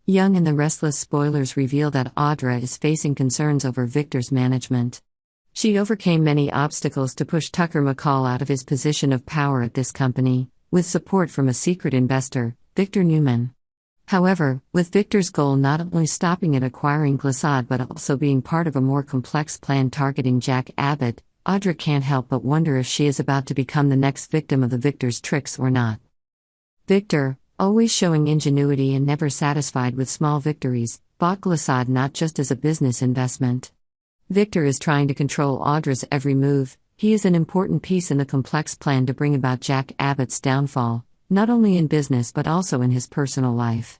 Young and the Restless spoilers reveal that Audra is facing concerns over Victor's management. She overcame many obstacles to push Tucker McCall out of his position of power at this company, with support from a secret investor, Victor Newman. However, with Victor's goal not only stopping at acquiring Glissade but also being part of a more complex plan targeting Jack Abbott, Audra can't help but wonder if she is about to become the next victim of the Victor's tricks or not. Victor, always showing ingenuity and never satisfied with small victories, bought Glissade not just as a business investment. Victor is trying to control Audra's every move. He is an important piece in the complex plan to bring about Jack Abbott's downfall, not only in business but also in his personal life.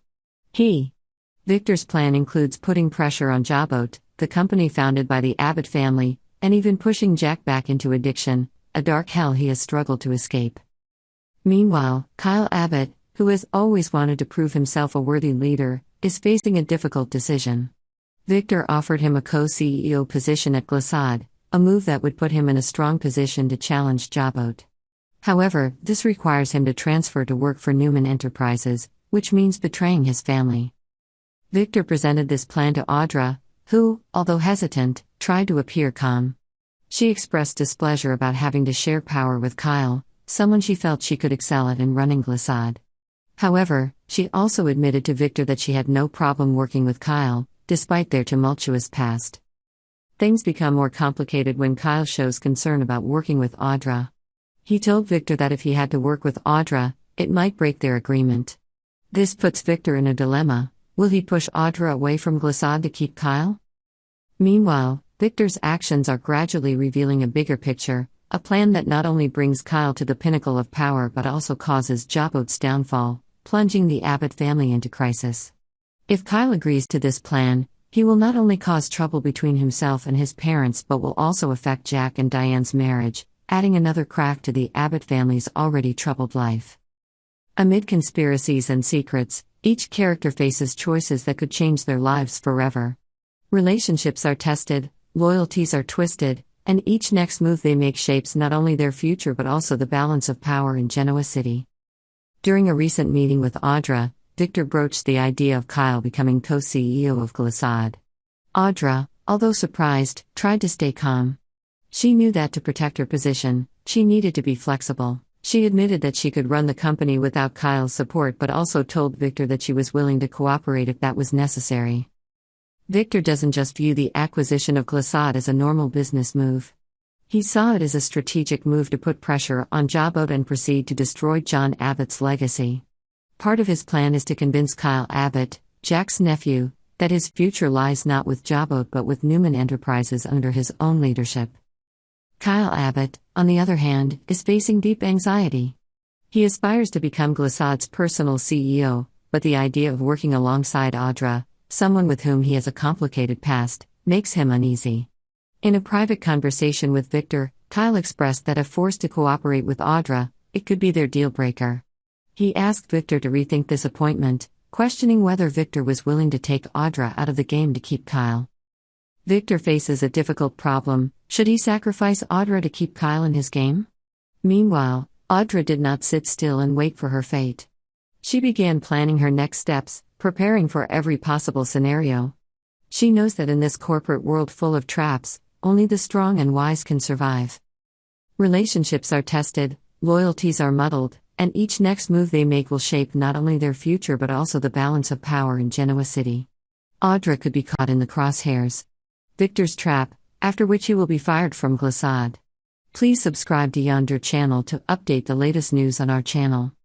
Victor's plan includes putting pressure on Jabot, the company founded by the Abbott family, and even pushing Jack back into addiction, a dark hell he has struggled to escape. Meanwhile, Kyle Abbott, who has always wanted to prove himself a worthy leader, is facing a difficult decision. Victor offered him a co-CEO position at Glissade, a move that would put him in a strong position to challenge Jabot. However, this requires him to transfer to work for Newman Enterprises, which means betraying his family. Victor presented this plan to Audra, who, although hesitant, tried to appear calm. She expressed displeasure about having to share power with Kyle, someone she felt she could excel at in running Glissade. However, she also admitted to Victor that she had no problem working with Kyle, despite their tumultuous past. Things become more complicated when Kyle shows concern about working with Audra. He told Victor that if he had to work with Audra, it might break their agreement. This puts Victor in a dilemma. Will he push Audra away from Glissade to keep Kyle? Meanwhile, Victor's actions are gradually revealing a bigger picture, a plan that not only brings Kyle to the pinnacle of power but also causes Jabot's downfall, plunging the Abbott family into crisis. If Kyle agrees to this plan, he will not only cause trouble between himself and his parents but will also affect Jack and Diane's marriage, adding another crack to the Abbott family's already troubled life. Amid conspiracies and secrets, each character faces choices that could change their lives forever. Relationships are tested, loyalties are twisted, and each next move they make shapes not only their future but also the balance of power in Genoa City. During a recent meeting with Audra, Victor broached the idea of Kyle becoming co-CEO of Glissade. Audra, although surprised, tried to stay calm. She knew that to protect her position, she needed to be flexible. She admitted that she could run the company without Kyle's support but also told Victor that she was willing to cooperate if that was necessary. Victor doesn't just view the acquisition of Glissade as a normal business move. He saw it as a strategic move to put pressure on Jabot and proceed to destroy John Abbott's legacy. Part of his plan is to convince Kyle Abbott, Jack's nephew, that his future lies not with Jabot but with Newman Enterprises under his own leadership. Kyle Abbott, on the other hand, is facing deep anxiety. He aspires to become Glissade's personal CEO, but the idea of working alongside Audra, someone with whom he has a complicated past, makes him uneasy. In a private conversation with Victor, Kyle expressed that if forced to cooperate with Audra, it could be their deal-breaker. He asked Victor to rethink this appointment, questioning whether Victor was willing to take Audra out of the game to keep Kyle. Victor faces a difficult problem. Should he sacrifice Audra to keep Kyle in his game? Meanwhile, Audra did not sit still and wait for her fate. She began planning her next steps, preparing for every possible scenario. She knows that in this corporate world full of traps, only the strong and wise can survive. Relationships are tested, loyalties are muddled, and each next move they make will shape not only their future but also the balance of power in Genoa City. Audra could be caught in the crosshairs. Victor's trap, after which he will be fired from Glissade. Please subscribe to Yonder channel to update the latest news on our channel.